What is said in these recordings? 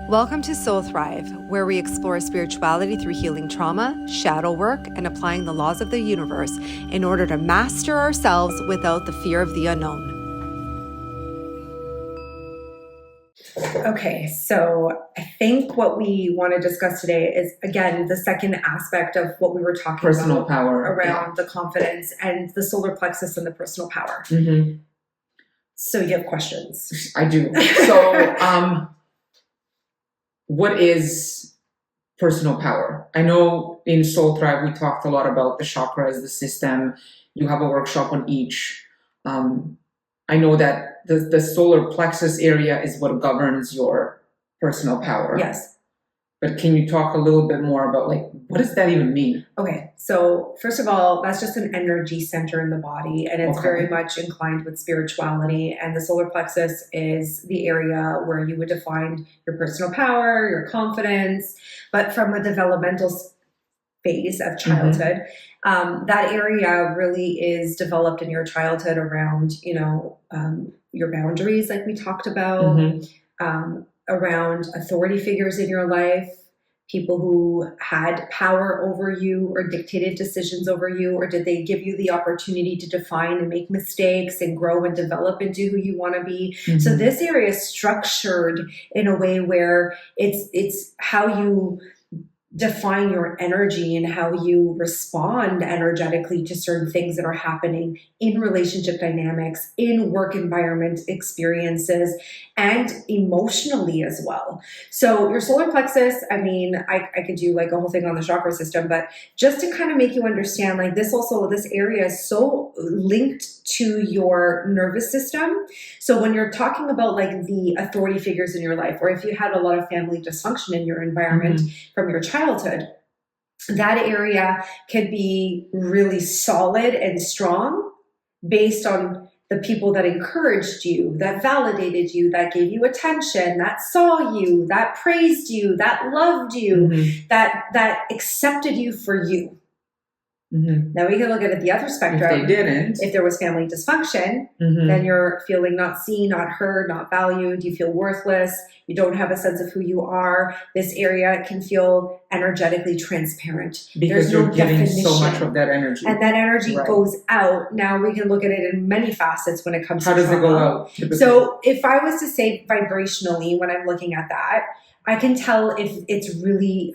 Welcome to Soul Thrive, where we explore spirituality through healing trauma, shadow work, and applying the laws of the universe in order to master ourselves without the fear of the unknown. Okay, so I think what we want to discuss today is, again, the second aspect of what we were talking personal about power around the confidence and the solar plexus and the personal power. Mm-hmm. So you have questions? I do. So, what is personal power? I know in Soul Thrive we talked a lot about the chakras, the system. You have a workshop on each. I know that the solar plexus area is what governs your personal power. Yes. But can you talk a little bit more about, like, what does that even mean? Okay, so first of all, that's just an energy center in the body, and it's Okay. very much inclined with spirituality. And the solar plexus is the area where you would define your personal power, your confidence, but from a developmental phase of childhood. That area really is developed in your childhood around, your boundaries, like we talked about, around authority figures in your life, people who had power over you or dictated decisions over you, or did they give you the opportunity to define and make mistakes and grow and develop into who you want to be? So this area is structured in a way where it's how you define your energy and how you respond energetically to certain things that are happening in relationship dynamics, in work environment experiences, and emotionally as well. So your solar plexus, I could do like a whole thing on the chakra system, but just to kind of make you understand, like this area is so linked to your nervous system. So when you're talking about like the authority figures in your life, or if you had a lot of family dysfunction in your environment from your childhood, that area could be really solid and strong based on the people that encouraged you, that validated you, that gave you attention, that saw you, that praised you, that loved you, that accepted you for you. Now we can look at it the other spectrum. If they didn't. If there was family dysfunction, then you're feeling not seen, not heard, not valued. You feel worthless. You don't have a sense of who you are. This area can feel energetically transparent. Because you're giving so much of that energy. And that energy goes out. Now we can look at it in many facets when it comes to trauma. How does it go out? Typically? So if I was to say vibrationally, when I'm looking at that, I can tell if it's really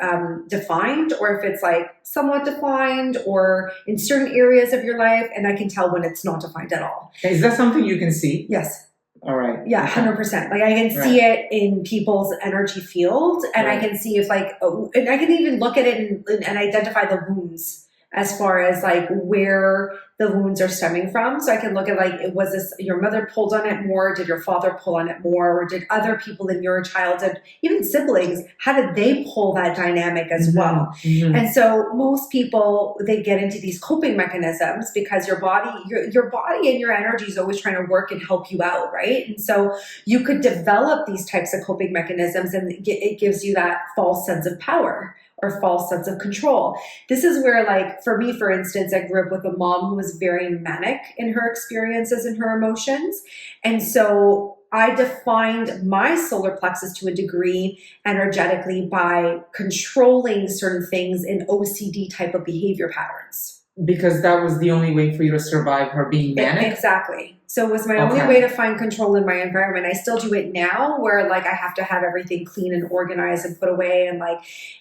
defined, or if it's like somewhat defined, or in certain areas of your life, and I can tell when it's not defined at all. Is that something you can see? Yes. All right. Yeah, 100%. Like I can see it in people's energy field, and I can see if and I can even look at it and identify the wounds as far as like where the wounds are stemming from. So I can look at like, was this your mother pulled on it more? Did your father pull on it more? Or did other people in your childhood, even siblings, how did they pull that dynamic as well? And so most people, they get into these coping mechanisms because your body and your energy is always trying to work and help you out, right? And so you could develop these types of coping mechanisms, and it gives you that false sense of power or false sense of control. This is where, like, for me, for instance, I grew up with a mom who was very manic in her experiences and her emotions. And so I defined my solar plexus to a degree energetically by controlling certain things in OCD type of behavior patterns. Because that was the only way for you to survive her being manic? Exactly. So it was my only way to find control in my environment. I still do it now, where like I have to have everything clean and organized and put away, and like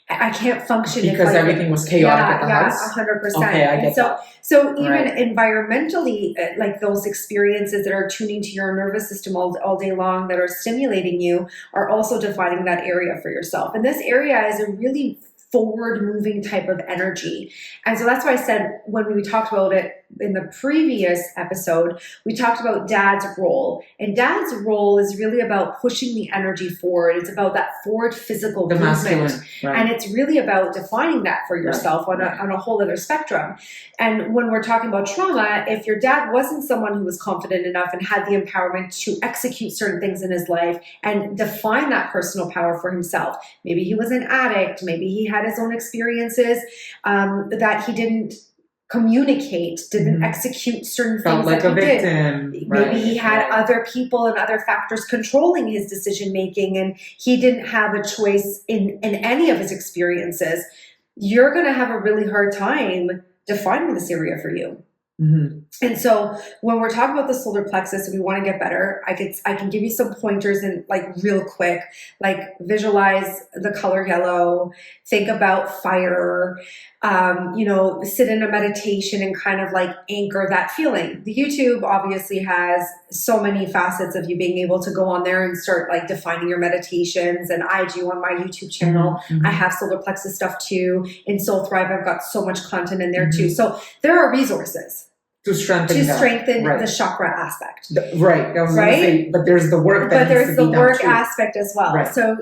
I can't function because everything was chaotic at the house. 100%. Okay, I get that. So even environmentally, like those experiences that are tuning to your nervous system all day long, that are stimulating you, are also defining that area for yourself. And this area is a really forward-moving type of energy. And so that's why I said, when we talked about it in the previous episode, we talked about dad's role. And dad's role is really about pushing the energy forward. It's about that forward physical movement. Masculine, right. And it's really about defining that for yourself on a whole other spectrum. And when we're talking about trauma, if your dad wasn't someone who was confident enough and had the empowerment to execute certain things in his life and define that personal power for himself, maybe he was an addict, maybe he had his own experiences that he didn't communicate, didn't Mhm. execute certain Felt things like that a he did. victim. Maybe Right, he had right. other people and other factors controlling his decision making, and he didn't have a choice in any of his experiences. You're going to have a really hard time defining this area for you. Mhm. And so when we're talking about the solar plexus and we want to get better, I can give you some pointers and like real quick, like visualize the color yellow, think about fire, sit in a meditation and kind of like anchor that feeling. The YouTube obviously has so many facets of you being able to go on there and start like defining your meditations. And I do on my YouTube channel. Mhm. I have solar plexus stuff too. In Soul Thrive, I've got so much content in there Mhm. too. So there are resources To strengthen the Right. chakra aspect. Right. I was Right? gonna say, but there's the work that But needs there's to the be done work too. aspect as well. Right. So,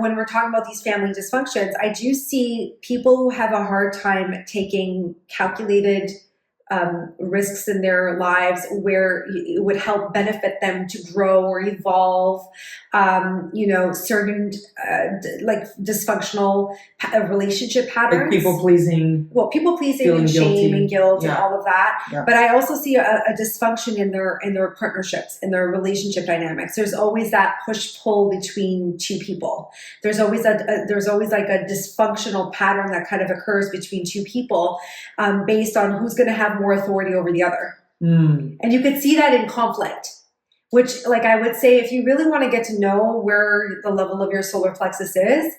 when we're talking about these family dysfunctions, I do see people who have a hard time taking calculated risks in their lives where it would help benefit them to grow or evolve. Certain like dysfunctional relationship patterns. Like people pleasing. Well, people pleasing Feeling and shame guilty. and guilt and Yeah. all of that. Yeah. But I also see a dysfunction in their partnerships, in their relationship dynamics. There's always that push pull between two people. There's always like a dysfunctional pattern that kind of occurs between two people, based on who's going to have more authority over the other. Mm. And you could see that in conflict. Which, like I would say, if you really want to get to know where the level of your solar plexus is,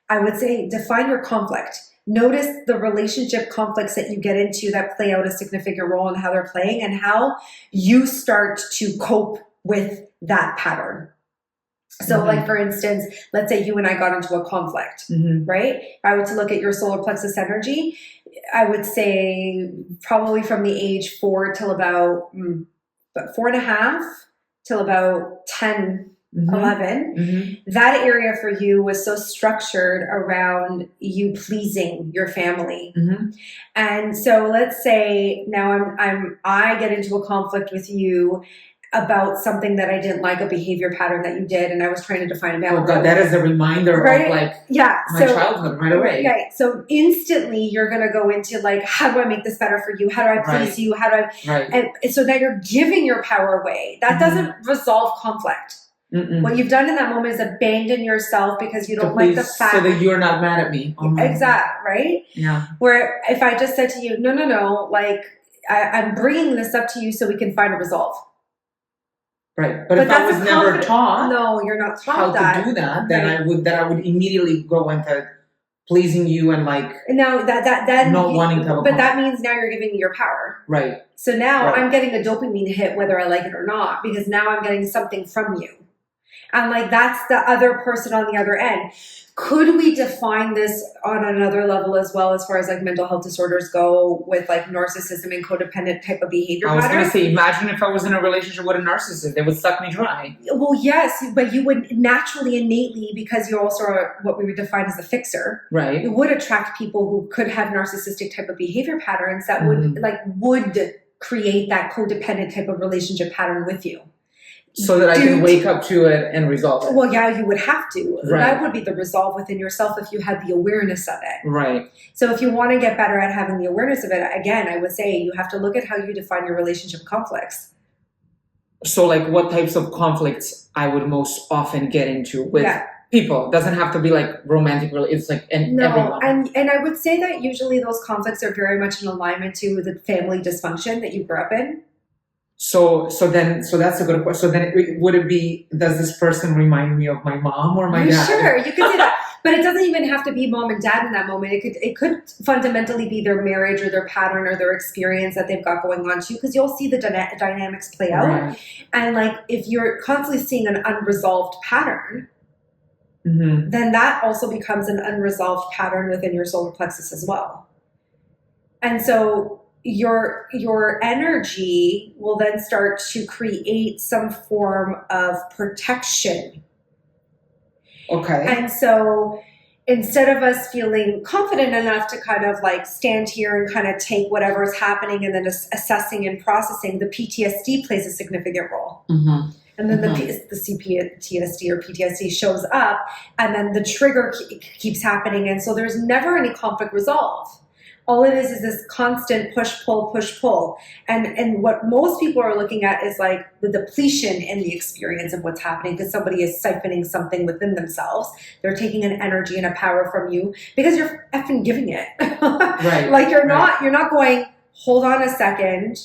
I would say define your conflict. Notice the relationship conflicts that you get into that play out a significant role in how they're playing and how you start to cope with that pattern. So, Mhm. like, for instance, let's say you and I got into a conflict, Mhm. right? If I were to look at your solar plexus energy, I would say probably from the age 4 till about 4.5 till about 10, Mhm. 11, Mhm. that area for you was so structured around you pleasing your family. Mhm. And so let's say now I get into a conflict with you about something that I didn't like, a behavior pattern that you did, and I was trying to define a Oh boundary. God, that is a reminder Right? of like Yeah. my childhood right away. Right. So instantly you're going to go into like, how do I make this better for you? How do I please Right. you? How do I, Right. and so now you're giving your power away. That Mhm. doesn't resolve conflict. Mm-mm. What you've done in that moment is abandon yourself because you To don't like the please- fact so that you're not mad at me. exact, right? Yeah. Where if I just said to you, no, like I'm bringing this up to you so we can find a resolve. Right. But if I was never taught no, you're not taught how that. to do that, then Right. I would immediately go into pleasing you and like Now that not wanting to have a but that means now you're giving me your power. right. So now Right. I'm getting a dopamine hit whether I like it or not, because now I'm getting something from you. And like that's the other person on the other end. Could we define this on another level as well, as far as like mental health disorders go, with like narcissism and codependent type of behavior I was patterns? gonna say, imagine if I was in a relationship with a narcissist, they would suck me dry. Well, yes, but you would naturally, innately, because you also are what we would define as a fixer, Right. you would attract people who could have narcissistic type of behavior patterns that would create that codependent type of relationship pattern with you. So that I can wake up to it and resolve it. Well, yeah, you would have to. Right. That would be the resolve within yourself if you had the awareness of it. Right. So if you want to get better at having the awareness of it, again, I would say you have to look at how you define your relationship conflicts. So like what types of conflicts I would most often get into with people. It doesn't have to be like romantic, it's like everyone. And I would say that usually those conflicts are very much in alignment to the family dysfunction that you grew up in. So that's a good question. So then would it be, does this person remind me of my mom or my dad? Sure, you could say that. But it doesn't even have to be mom and dad in that moment. It could fundamentally be their marriage or their pattern or their experience that they've got going on too, because you'll see the dynamics play out. Right. And like if you're constantly seeing an unresolved pattern, mm-hmm. then that also becomes an unresolved pattern within your solar plexus as well. And so your energy will then start to create some form of protection. Okay. And so instead of us feeling confident enough to kind of like stand here and kind of take whatever is happening and then assessing and processing, the PTSD plays a significant role. Mm-hmm. And then the CPTSD or PTSD shows up, and then the trigger keeps happening. And so there's never any conflict resolve. all it is this constant push, pull. And what most people are looking at is like the depletion in the experience of what's happening, because somebody is siphoning something within themselves. They're taking an energy and a power from you because you're effing giving it. Right. Like you're not going, hold on a second,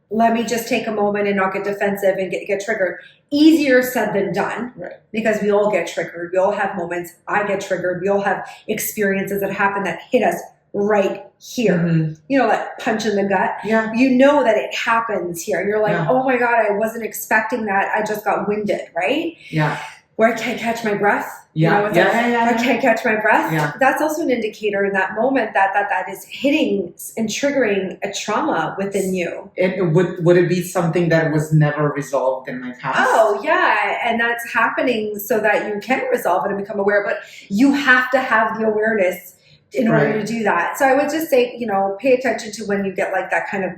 let me just take a moment and not get defensive and get triggered. Easier said than done, Right. because we all get triggered. We all have moments. I get triggered. We all have experiences that happen that hit us right here. Mm-hmm. You know, that punch in the gut. Yeah. You know that it happens here. And you're like, Yeah. oh my God, I wasn't expecting that. I just got winded, right? Yeah. Where I can't catch my breath. Yeah. You know, it's Yeah. like, Yeah. Yeah. I can't catch my breath. Yeah. That's also an indicator in that moment that is hitting and triggering a trauma within you. Would it be something that was never resolved in my past? Oh, yeah. And that's happening so that you can resolve it and become aware. But you have to have the awareness in order Right. to do that. So I would just say, you know, pay attention to when you get like that kind of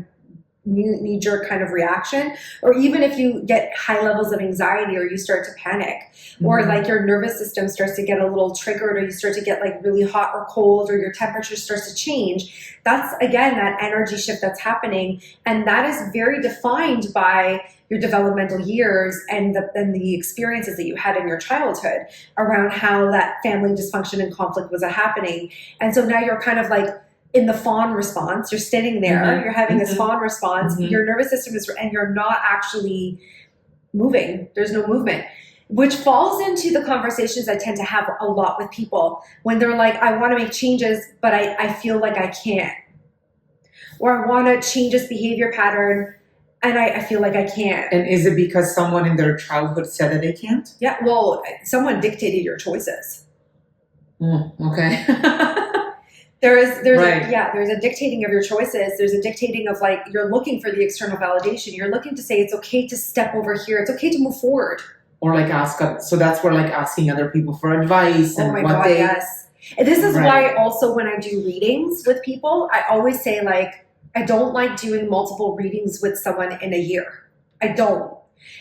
knee-jerk kind of reaction, or even if you get high levels of anxiety or you start to panic, or like your nervous system starts to get a little triggered, or you start to get like really hot or cold, or your temperature starts to change. That's again that energy shift that's happening, and that is very defined by your developmental years and the experiences that you had in your childhood around how that family dysfunction and conflict was happening. And so now you're kind of like in the fawn response. You're sitting there, you're having this fawn response, your nervous system is, and you're not actually moving. There's no movement, which falls into the conversations I tend to have a lot with people when they're like, I want to make changes, but I feel like I can't. Or I want to change this behavior pattern and I feel like I can't. And is it because someone in their childhood said that they can't? Yeah, well, someone dictated your choices. Okay. There's Right. there's a dictating of your choices. There's a dictating of like, you're looking for the external validation. You're looking to say, it's okay to step over here. It's okay to move forward. Or like so that's where like asking other people for advice and Oh my what God, they. yes. And this is Right. why also when I do readings with people, I always say like, I don't like doing multiple readings with someone in a year. I don't.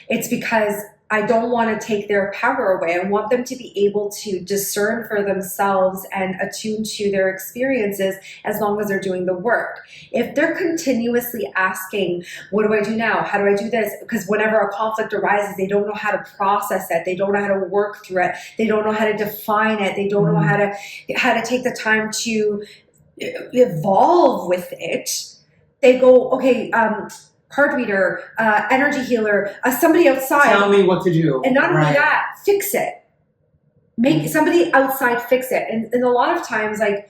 It's because I don't want to take their power away. I want them to be able to discern for themselves and attune to their experiences as long as they're doing the work. If they're continuously asking, what do I do now? How do I do this? Because whenever a conflict arises, they don't know how to process it. They don't know how to work through it. They don't know how to define it. They don't know how to take the time to evolve with it. They go, okay, card reader, energy healer, somebody outside. Tell me what to do. And not only Right. that, fix it. Make somebody outside fix it. And a lot of times, like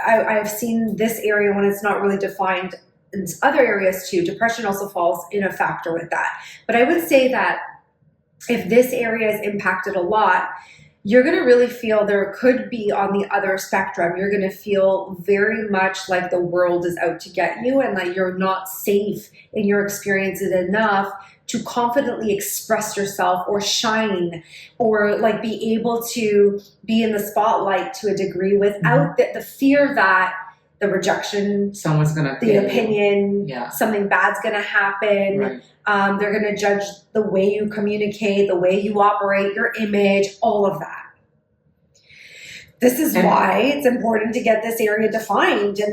I've seen this area when it's not really defined. In other areas too, depression also falls in a factor with that. But I would say that if this area is impacted a lot, you're going to really feel there could be on the other spectrum. You're going to feel very much like the world is out to get you and that you're not safe in your experiences enough to confidently express yourself or shine or like be able to be in the spotlight to a degree without the fear that the rejection, Someone's gonna the kill you. opinion, Yeah. something bad's going to happen. Right. They're going to judge the way you communicate, the way you operate, your image, all of that. This is why it's important to get this area defined, and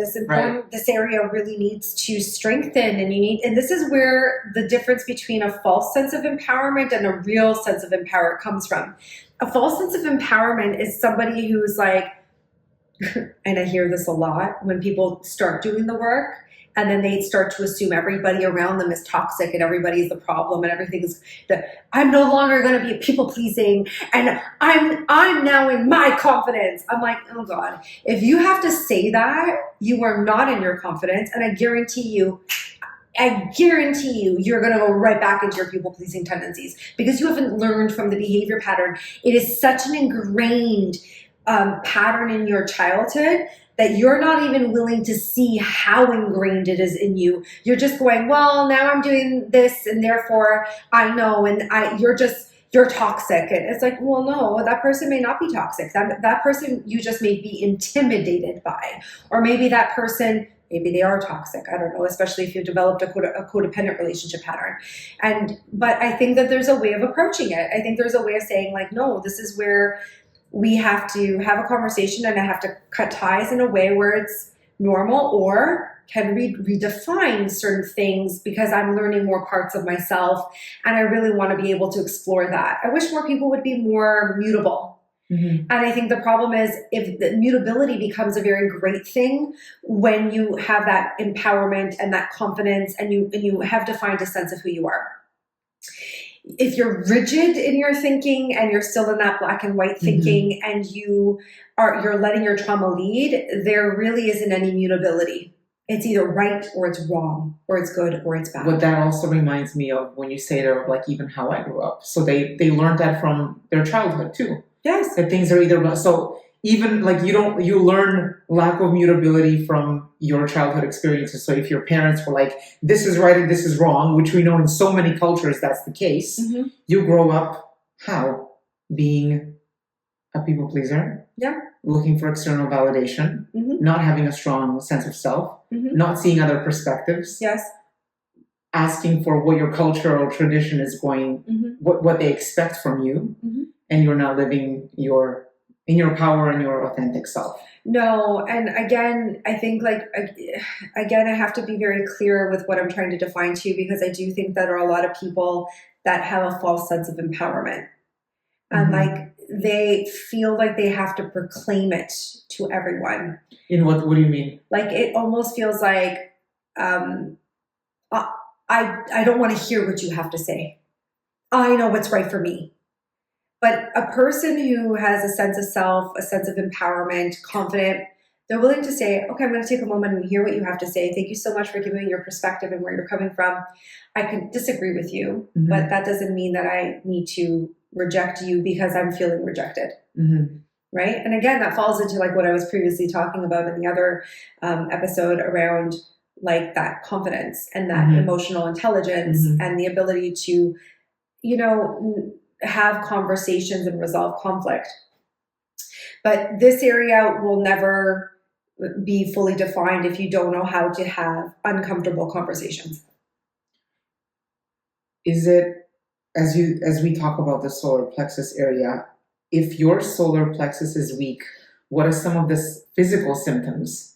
this area really needs to strengthen. And this is where the difference between a false sense of empowerment and a real sense of empowerment comes from. A false sense of empowerment is somebody who's like, and I hear this a lot when people start doing the work and then they start to assume everybody around them is toxic and everybody's the problem and everything's that I'm no longer going to be people pleasing and I'm now in my confidence. I'm like, oh God, if you have to say that, you are not in your confidence. And I guarantee you, you're going to go right back into your people pleasing tendencies because you haven't learned from the behavior pattern. It is such an ingrained pattern in your childhood that you're not even willing to see how ingrained it is in you. You're just going, well, now I'm doing this and therefore I know and you're toxic. And it's like, well, no, that person may not be toxic. That person you just may be intimidated by. Or maybe that person, maybe they are toxic. I don't know, especially if you've developed a codependent relationship pattern. But I think that there's a way of approaching it. I think there's a way of saying like, no, this is where we have to have a conversation and I have to cut ties in a way where it's normal, or can we redefine certain things because I'm learning more parts of myself and I really want to be able to explore that. I wish more people would be more mutable. Mm-hmm. And I think the problem is if the mutability becomes a very great thing when you have that empowerment and that confidence and you have defined a sense of who you are. If you're rigid in your thinking and you're still in that black and white thinking and you're letting your trauma lead, there really isn't any mutability. It's either right or it's wrong, or it's good or it's bad. What that also reminds me of when you say that, like even how I grew up. So they learned that from their childhood too. Yes. That things are either, so even like you learn lack of mutability from your childhood experiences. So if your parents were like, this is right and this is wrong, which we know in so many cultures that's the case, you grow up how? Being a people pleaser. Yeah. Looking for external validation, not having a strong sense of self, not seeing other perspectives. Yes. Asking for what your cultural tradition is going, what they expect from you, and you're not living in your power and your authentic self. No, and again, I think I have to be very clear with what I'm trying to define too, because I do think that there are a lot of people that have a false sense of empowerment. And they feel like they have to proclaim it to everyone. In what do you mean? Like it almost feels like I don't want to hear what you have to say. I know what's right for me. But a person who has a sense of self, a sense of empowerment, confident, they're willing to say, okay, I'm going to take a moment and hear what you have to say. Thank you so much for giving me your perspective and where you're coming from. I can disagree with you, but that doesn't mean that I need to reject you because I'm feeling rejected. Right? And again, that falls into like what I was previously talking about in the other episode around like that confidence and that emotional intelligence and the ability to, have conversations and resolve conflict. But this area will never be fully defined if you don't know how to have uncomfortable conversations. Is it, as we talk about the solar plexus area, if your solar plexus is weak, what are some of the physical symptoms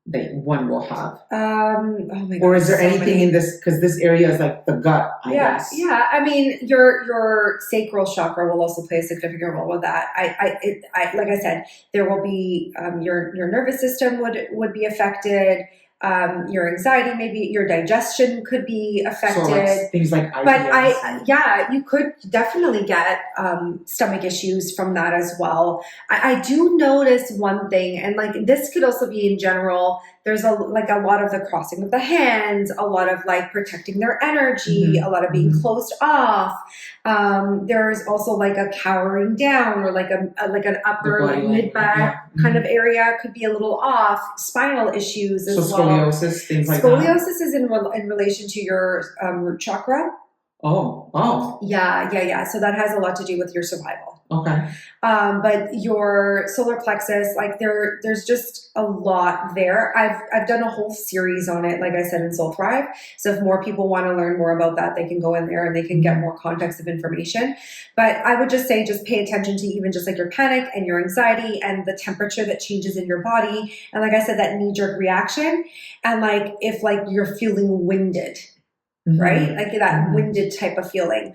that one will have? Oh my God, or is there anything in this, because this area is like the gut, I guess. Yeah. I mean, your sacral chakra will also play a significant role with that. I like I said, there will be your nervous system would be affected. Your anxiety, maybe your digestion could be affected. So like things like IBS. But you could definitely get stomach issues from that as well. I do notice one thing, and like this could also be in general. There's a lot of the crossing of the hands, a lot of like protecting their energy, a lot of being closed off. There's also like a cowering down, or like an upper like mid back kind of area could be a little off. Spinal issues as well. Scoliosis, things like Scoliosis that. is in relation to your root chakra. Oh. Yeah. So that has a lot to do with your survival. Okay. But your solar plexus, like there's just a lot there. I've done a whole series on it, like I said, in Soul Thrive. So if more people want to learn more about that, they can go in there and they can get more context of information. But I would just say, just pay attention to even just like your panic and your anxiety and the temperature that changes in your body. And like I said, that knee-jerk reaction. And like, if like you're feeling winded, right? Like that winded type of feeling.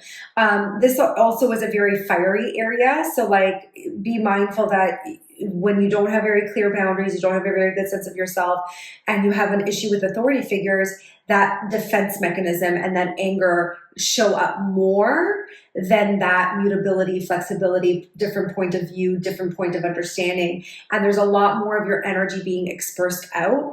This also is a very fiery area. So like be mindful that when you don't have very clear boundaries, you don't have a very good sense of yourself, and you have an issue with authority figures, that defense mechanism and that anger show up more than that mutability, flexibility, different point of view, different point of understanding. And there's a lot more of your energy being expressed out.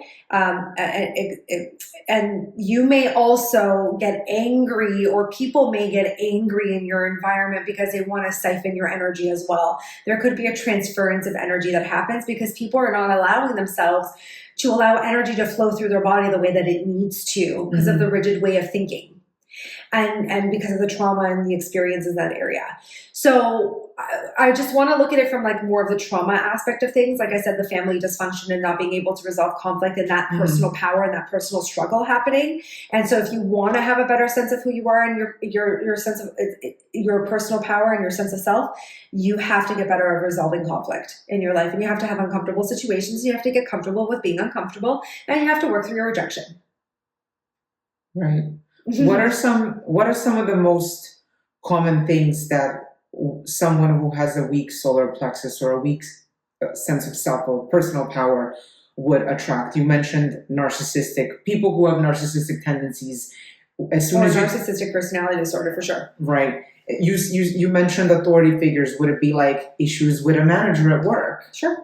And you may also get angry, or people may get angry in your environment because they want to siphon your energy as well. There could be a transference of energy that happens because people are not allowing themselves to allow energy to flow through their body the way that it needs to because of the rigid way of thinking. and because of the trauma and the experiences in that area. So I just want to look at it from like more of the trauma aspect of things. Like I said, the family dysfunction and not being able to resolve conflict and that personal power and that personal struggle happening. And so if you want to have a better sense of who you are and your sense of your personal power and your sense of self, you have to get better at resolving conflict in your life. And you have to have uncomfortable situations. You have to get comfortable with being uncomfortable, and you have to work through your rejection. Right. What are some of the most common things that someone who has a weak solar plexus or a weak sense of self or personal power would attract? You mentioned narcissistic people who have narcissistic tendencies. As soon as narcissistic personality disorder, for sure. Right. You mentioned authority figures. Would it be like issues with a manager at work? Sure.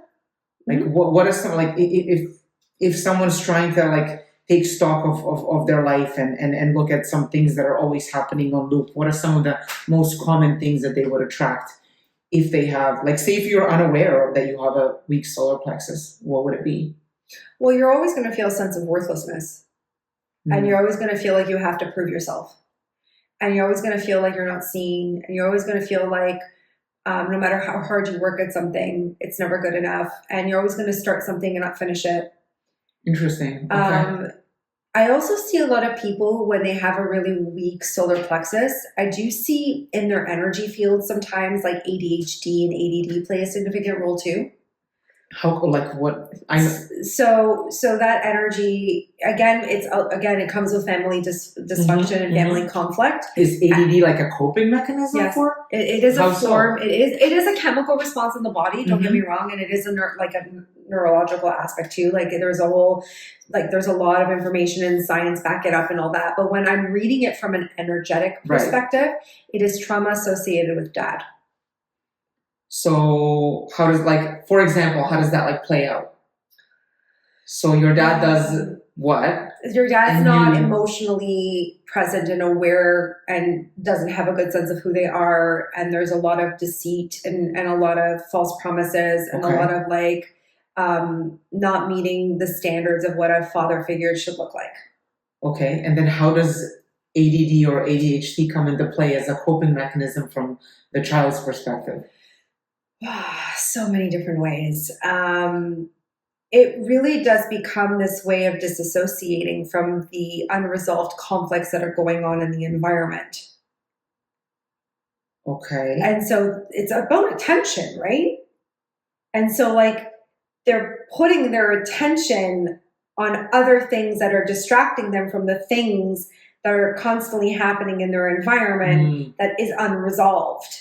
Like what is some, like if someone's trying to like take stock of their life and look at some things that are always happening on loop, what are some of the most common things that they would attract if they have, like, say if you're unaware that you have a weak solar plexus, what would it be? Well, you're always going to feel a sense of worthlessness. And you're always going to feel like you have to prove yourself. And you're always going to feel like you're not seen. And you're always going to feel like no matter how hard you work at something, it's never good enough. And you're always going to start something and not finish it. Interesting. Okay. I also see a lot of people when they have a really weak solar plexus, I do see in their energy field sometimes like ADHD and ADD play a significant role too. How, like what? So that energy, it comes with family dysfunction and family conflict. Is ADD like a coping mechanism? Yes, for it is How a form. so? It is a chemical response in the body. Don't get me wrong, and it is a neurological aspect too. Like there's a lot of information and science back it up and all that. But when I'm reading it from an energetic perspective, it is trauma associated with dad. So how does, like, for example, how does that like play out? So your dad does what? Your dad's not emotionally present and aware and doesn't have a good sense of who they are. And there's a lot of deceit and a lot of false promises and a lot of like not meeting the standards of what a father figure should look like. Okay. And then how does ADD or ADHD come into play as a coping mechanism from the child's perspective? So many different ways. It really does become this way of disassociating from the unresolved conflicts that are going on in the environment. Okay. And so it's about attention, right? And so like they're putting their attention on other things that are distracting them from the things that are constantly happening in their environment that is unresolved.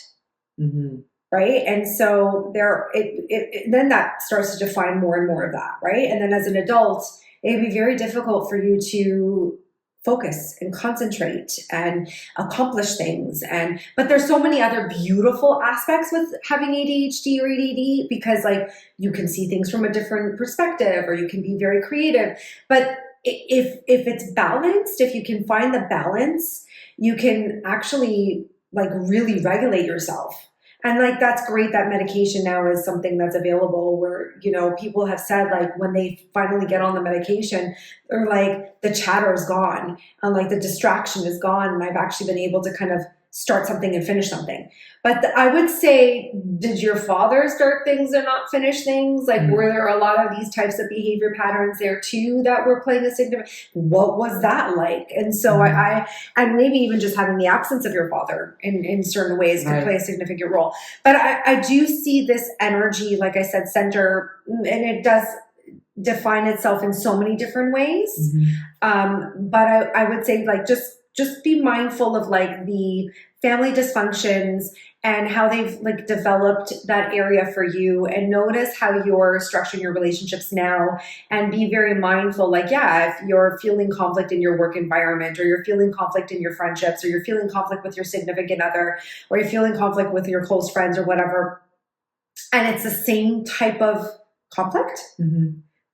Right. And so then that starts to define more and more of that. Right. And then as an adult, it'd be very difficult for you to focus and concentrate and accomplish things. But there's so many other beautiful aspects with having ADHD or ADD, because like you can see things from a different perspective, or you can be very creative. But if it's balanced, if you can find the balance, you can actually like really regulate yourself. And like, that's great that medication now is something that's available where, you know, people have said like when they finally get on the medication, they're like the chatter is gone and like the distraction is gone. And I've actually been able to kind of start something and finish something. But I would say, did your father start things and not finish things? Like, were there a lot of these types of behavior patterns there too that were playing a significant? What was that like? And so and maybe even just having the absence of your father in certain ways could play a significant role. But I do see this energy, like I said, center, and it does define itself in so many different ways. But I would say like just be mindful of like the family dysfunctions and how they've like developed that area for you, and notice how you're structuring your relationships now, and be very mindful. Like, if you're feeling conflict in your work environment, or you're feeling conflict in your friendships, or you're feeling conflict with your significant other, or you're feeling conflict with your close friends or whatever, and it's the same type of conflict,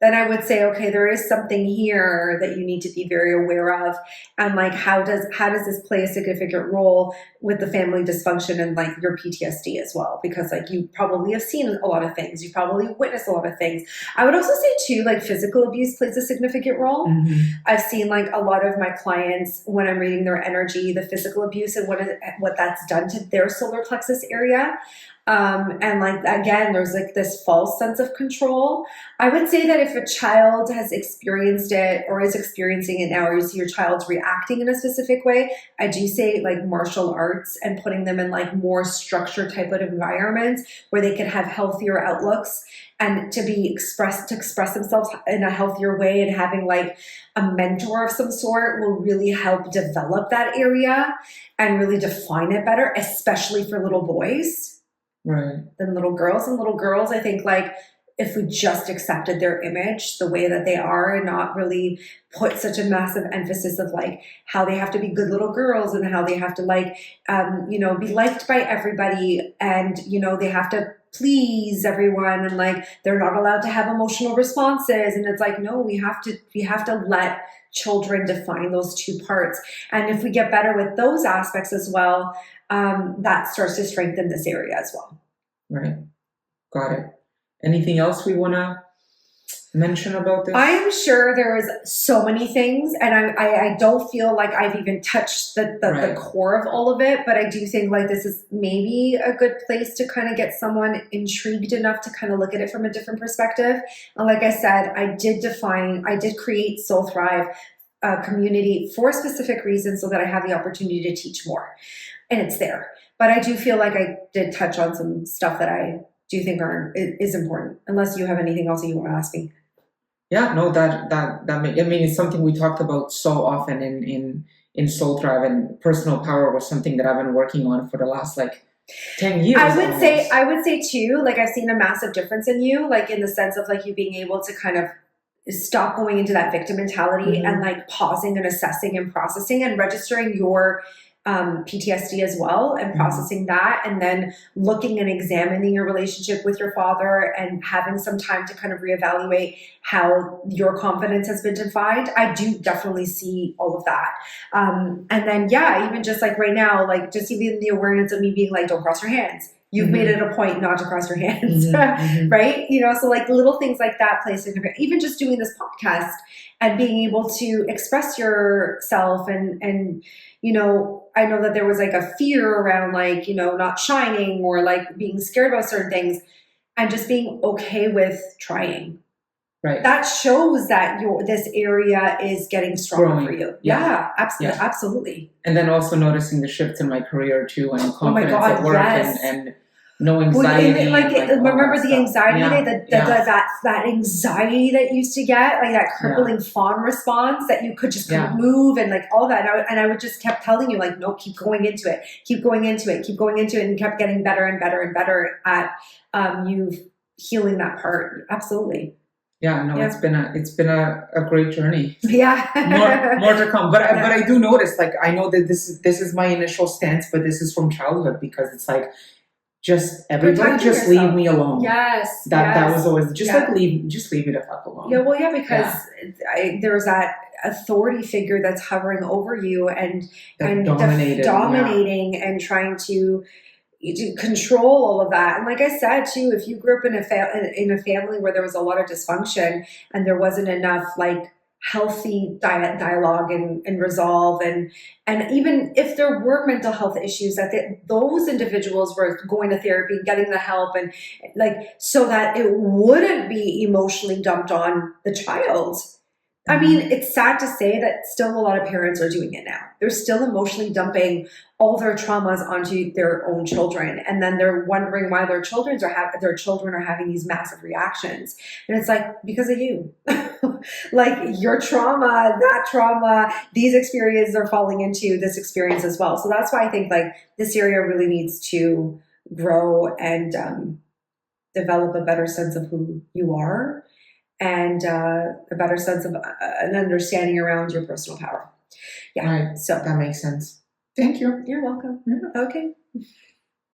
then I would say, okay, there is something here that you need to be very aware of. And like, how does this play a significant role with the family dysfunction and like your PTSD as well? Because like you probably have seen a lot of things. You probably witnessed a lot of things. I would also say too, like physical abuse plays a significant role. Mm-hmm. I've seen like a lot of my clients, when I'm reading their energy, the physical abuse and what that's done to their solar plexus area. And like, again, there's like this false sense of control. I would say that if a child has experienced it or is experiencing it now, or you see your child's reacting in a specific way, I do say like martial arts and putting them in like more structured type of environments where they can have healthier outlooks and to express themselves in a healthier way, and having like a mentor of some sort will really help develop that area and really define it better, especially for little boys. Right. Than little girls. And little girls, I think like if we just accepted their image the way that they are and not really put such a massive emphasis of like how they have to be good little girls and how they have to like, be liked by everybody, and, they have to please everyone, and like they're not allowed to have emotional responses. And it's like, no, we have to let children define those two parts. And if we get better with those aspects as well, that starts to strengthen this area as well. Right. Got it. Anything else we want to mention about this? I am sure there is so many things, and I don't feel like I've even touched the core of all of it, but I do think like this is maybe a good place to kind of get someone intrigued enough to kind of look at it from a different perspective. And like I said, I did create Soul Thrive community for a specific reason so that I have the opportunity to teach more. And it's there. But I do feel like I did touch on some stuff that I do think is important, unless you have anything else that you want to ask me. Yeah, no, it's something we talked about so often in Soul Thrive, and personal power was something that I've been working on for the last 10 years. I would say too, like I've seen a massive difference in you, like in the sense of like you being able to kind of stop going into that victim mentality, mm-hmm. and like pausing and assessing and processing and registering your PTSD as well, and processing that, and then looking and examining your relationship with your father and having some time to kind of reevaluate how your confidence has been defined. I do definitely see all of that. And then, even just like right now, like just even the awareness of me being like, don't cross your hands. You've mm-hmm. made it a point not to cross your hands, mm-hmm. right? So like little things like that play significant. Even just doing this podcast and being able to express yourself and I know that there was like a fear around like, not shining or like being scared about certain things, and just being okay with trying. Right. That shows that this area is getting stronger growing for you. Yeah, absolutely. Yeah. Absolutely. And then also noticing the shifts in my career too, and confidence at work, yes. and no anxiety. Remember the anxiety that anxiety that you used to get, like that crippling fawn response that you could just kind of move and like all that. And I would just kept telling you like, no, keep going into it, and kept getting better and better and better at you healing that part. Absolutely. Yeah, no, it's been a great journey. Yeah, more to come. But I do notice, like, I know that this is my initial stance, but this is from childhood, because it's like, just everybody just leave me alone. Yes, that was always just leave me the fuck alone. Yeah, well, because there's that authority figure that's hovering over you and dominating and trying to control all of that. And like I said too, if you grew up in a family where there was a lot of dysfunction and there wasn't enough like healthy dialogue and resolve, and even if there were mental health issues, that those individuals were going to therapy and getting the help, and like so that it wouldn't be emotionally dumped on the child. I mean, it's sad to say that still a lot of parents are doing it now. They're still emotionally dumping all their traumas onto their own children, and then they're wondering why their children are having these massive reactions. And it's like, because of you. Like your trauma, that trauma, these experiences are falling into this experience as well. So that's why I think like this area really needs to grow and develop a better sense of who you are, and a better sense of an understanding around your personal power. Yeah. Right. So that makes sense. Thank you. You're welcome. Yeah. Okay.